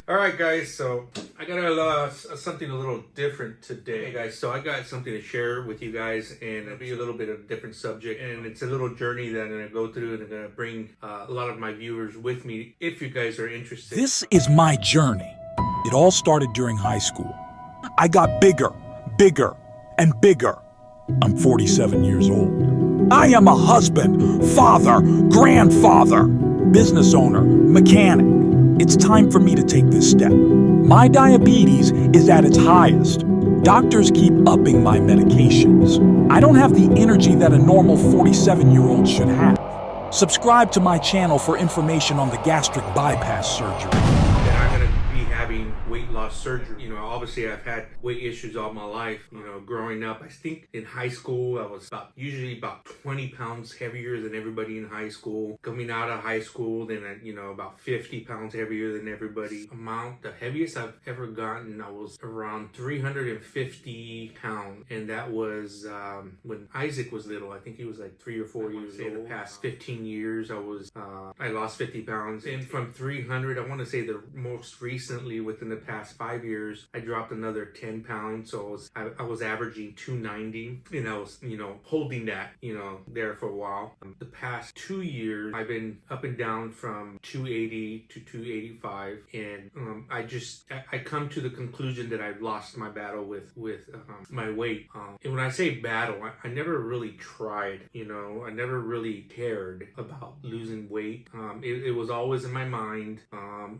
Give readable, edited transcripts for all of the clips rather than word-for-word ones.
Alright guys, so I got something a little different today. Hey guys, so I got something to share with you guys, and it'll be a little bit of a different subject, and it's a little journey that I'm going to go through, and I'm going to bring a lot of my viewers with me if you guys are interested. This is my journey. It all started during high school. I got bigger, and bigger. I'm 47 years old. I am a husband, father, grandfather, business owner, mechanic. It's time for me to take this step. My diabetes is at its highest. Doctors keep upping my medications. I don't have the energy that a normal 47-year-old should have. Subscribe to my channel for information on the gastric bypass surgery. That I'm going to be having weight loss surgery. You know, obviously I've had weight issues all my life. You know, growing up, I think in high school, I was usually about 20 pounds heavier than everybody in high school. Coming out of high school, then about 50 pounds heavier than everybody. The heaviest I've ever gotten, I was around 350 pounds. And that was when Isaac was little. I think he was like 3 or 4 years old. In the past 15 years, I lost 50 pounds. And from 300, I want to say the most recently, within the past 5 years, I dropped another 10 pounds. So I was averaging 290, and I was, holding that, there for a while. The past 2 years, I've been up and down from 280 to 285, and I come to the conclusion that I've lost my battle with my weight. And when I say battle, I never really tried, I never really cared about losing weight. It was always in my mind.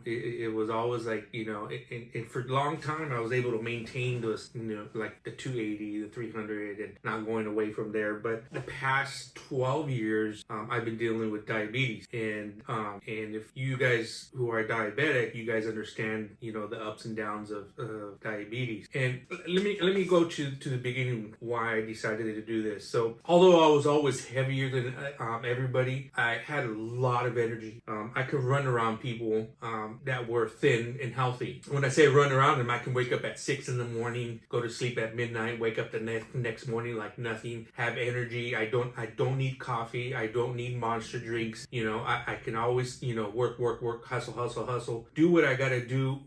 It was always like, and for a long time, I was able to maintain those, like the 280, the 300, and not going away from there. But the past 12 years, I've been dealing with diabetes. And if you guys who are diabetic, you guys understand, the ups and downs of diabetes. And let me go to the beginning why I decided to do this. So although I was always heavier than everybody, I had a lot of energy. I could run around people that were thin and healthy. When I say run around them, I can wake up at 6 in the morning, go to sleep at midnight, wake up the next morning like nothing, have energy. I don't need coffee. I don't need monster drinks. I can always, work, hustle, do what I gotta do,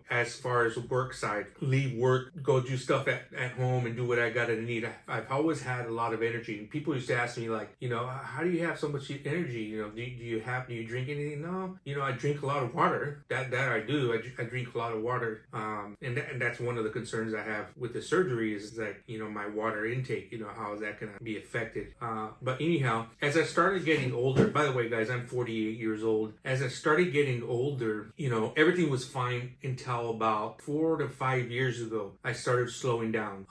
as far as work side, leave work, go do stuff at home and do what I gotta need. I've always had a lot of energy, and people used to ask me like, how do you have so much energy? Do you drink anything? No, I drink a lot of water. That I do. I drink a lot of water. And that's one of the concerns I have with the surgery is like, my water intake, how is that going to be affected? But anyhow, as I started getting older, by the way, guys, I'm 48 years old. As I started getting older, everything was fine until about 4 to 5 years ago. I started slowing down.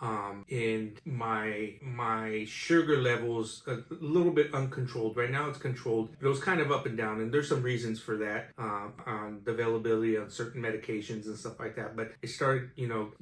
And my sugar levels a little bit uncontrolled. Right now it's controlled, but it was kind of up and down. And there's some reasons for that, on the availability of certain medications and stuff like that. But it started,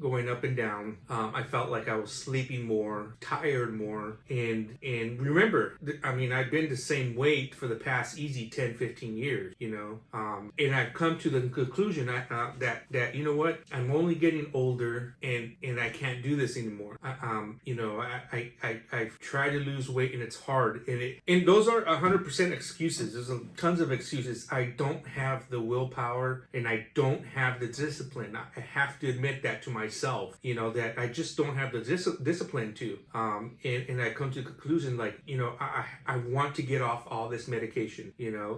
going up and down. I felt like I was sleeping more, tired more. And remember, I've been the same weight for the past easy 10, 15 years, and I've come to the conclusion that you know what, I'm only getting older and I can't do this anymore. I've tried to lose weight and it's hard. And those are 100% excuses. There's tons of excuses. I don't have the willpower and I don't have the discipline. I have to admit that to myself, that I just don't have the discipline to. And I come to the conclusion like, I want to get off all this medication,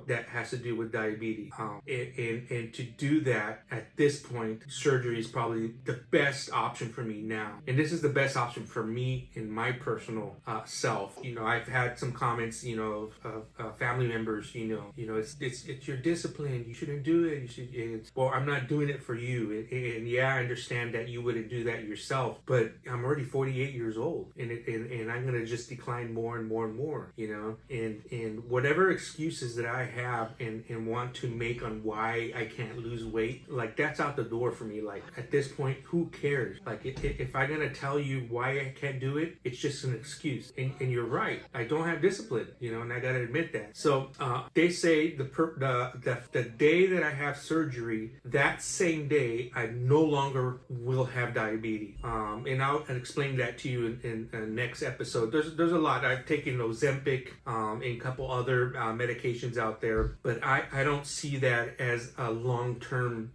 that has to do with diabetes. And to do that at this point, surgery is probably the best option for me now. And this is the best option for me in my personal self. I've had some comments, of family members, it's your discipline. You shouldn't do it. Well, I'm not doing it for you. And yeah, I understand that you wouldn't do that yourself, but I'm already 48 years old, and I'm going to just decline more and more and more, and whatever excuses that I have and want to make on why I can't lose weight, like that's out the door for me. Like at this point, who cares? Like if I'm going to tell you why I can't do it, it's just an excuse. And you're right. I don't have discipline, and I got to admit that. So they say the day that I have surgery, that's same day, I no longer will have diabetes. And I'll explain that to you in the next episode. There's a lot. I've taken Ozempic and a couple other medications out there, but I don't see that as a long-term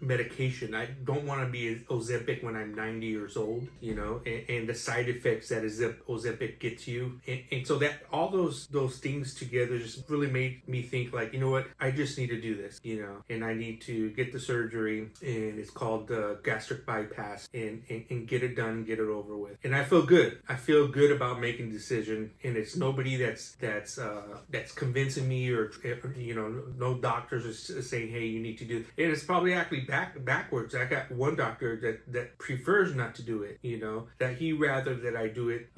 medication. I don't want to be Ozempic when I'm 90 years old, and the side effects that Ozempic gets you. And so that all those things together just really made me think like, you know what, I just need to do this, and I need to get the surgery, and it's called gastric bypass, and get it done, get it over with. And I feel good. I feel good about making the decision, and it's nobody that's convincing me, or no doctors are saying, hey, you need to do it. And it's probably actually backwards. I got one doctor that prefers not to do it, that he rather that I do it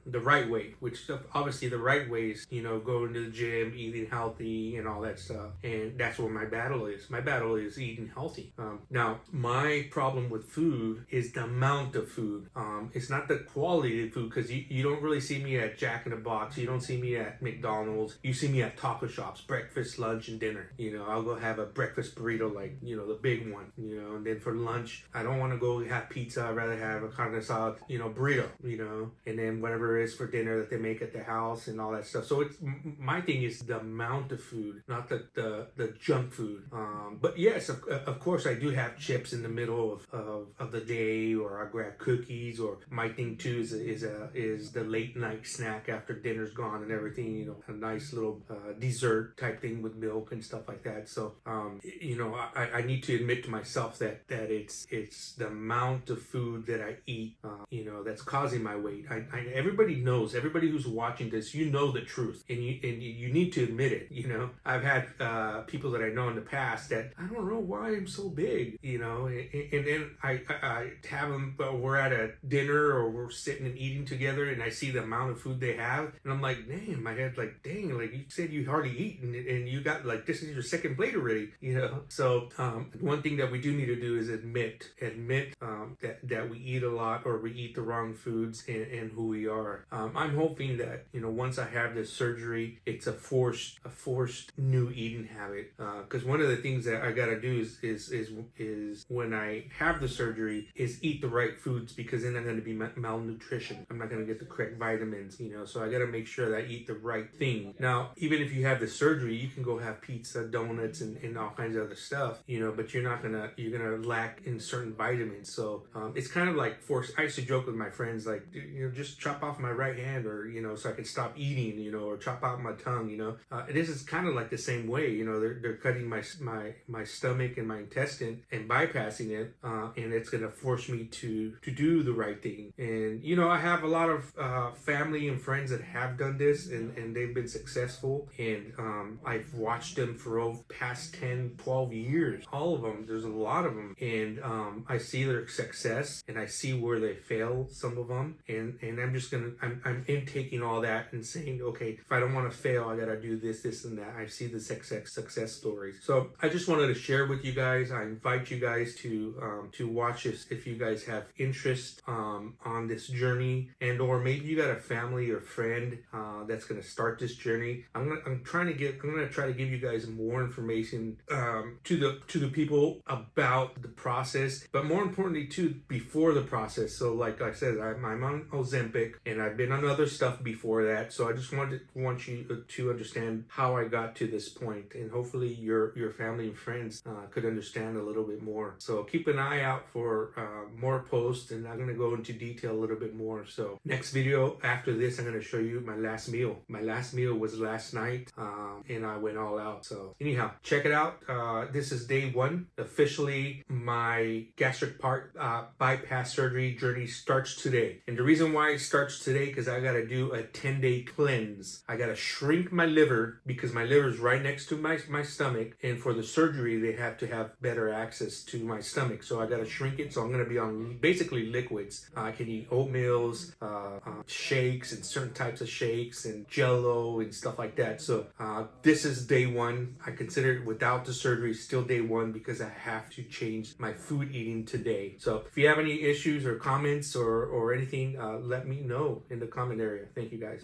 the right way, which obviously the right way is, going to the gym, eating healthy, and all that stuff. And that's where my battle is. My battle is eating healthy. Now, my problem with food is the amount of food. It's not the quality of food, because you don't really see me at Jack in the Box. You don't see me at McDonald's. You see me at taco shops, breakfast, lunch, and dinner. I'll go have a breakfast burrito, like, the big one, and then for lunch, I don't want to go have pizza. I'd rather have a carne asada, burrito, and then whatever it is for dinner that they make at the house and all that stuff. So it's, my thing is the amount of food, not the junk food. But yes, of course, I do have chips in the middle of the day, or I grab cookies, or my thing too is the late night snack after dinner's gone and everything, a nice little dessert type thing with milk and stuff like that. So I need to admit to myself that it's the amount of food that I eat, that's causing my weight. Everybody knows, everybody who's watching this, the truth, and you need to admit it. I've had people that I know in the past that I don't know why I'm so big, and then I have them, we're at a dinner or we're sitting and eating together, and I see the amount of food they have, and I'm like, dang, my head's like, dang, like you said you hardly eat, and you got like, this is your second plate already, So one thing that we do need to do is admit that we eat a lot, or we eat the wrong foods, and who we are. I'm hoping that once I have this surgery, it's a forced new eating habit, because one of the things that I gotta do is when I have the surgery is eat the right foods, because then I'm going to be malnutrition. I'm not going to get the correct vitamins, so I got to make sure that I eat the right thing. Now, even if you have the surgery, you can go have pizza, donuts, and all kinds of other stuff, but you're going to lack in certain vitamins. So it's kind of like forced. I used to joke with my friends, like, just chop off my right hand, or, so I can stop eating, or chop out my tongue, this is kind of like the same way, they're cutting my stomach and my intestine and bypassing it, and it's going to force me to do the right thing. And I have a lot of family and friends that have done this, and they've been successful, and I've watched them for past 10, 12 years, all of them. There's a lot of them, and I see their success, and I see where they fail, some of them, and I'm intaking all that and saying, okay, if I don't want to fail, I gotta do this, and that. I see the success stories. So I just wanted to share with you guys. I invite you guys to watch this if you guys have interest on this journey, and or maybe you got a family or friend that's gonna start this journey. I'm gonna try to give you guys more information to the people about the process, but more importantly too, before the process. So like I said, I'm on Ozempic, and I've been on other stuff before that. So I just want you to understand how I got to this point, and hopefully your family and friends could understand a little bit more. So keep an eye out for more posts, and I'm gonna go into detail a little bit more. So next video after this, I'm gonna show you my last meal. My last meal was last night, and I went all out. So anyhow, check it out. This is day one. Officially, my gastric bypass surgery journey starts today. And the reason why it starts today, because I gotta do a 10-day cleanse. I gotta shrink my liver, because my liver is right next to my stomach, and for the surgery they have to have better access to my stomach, so I gotta shrink it. So I'm gonna be on basically liquids. I can eat oatmeals, shakes, and certain types of shakes, and jello and stuff like that. So this is day one. I consider it, without the surgery, still day one, because I have to change my food eating today. So if you have any issues or comments or anything, let me know in the comment area. Thank you guys.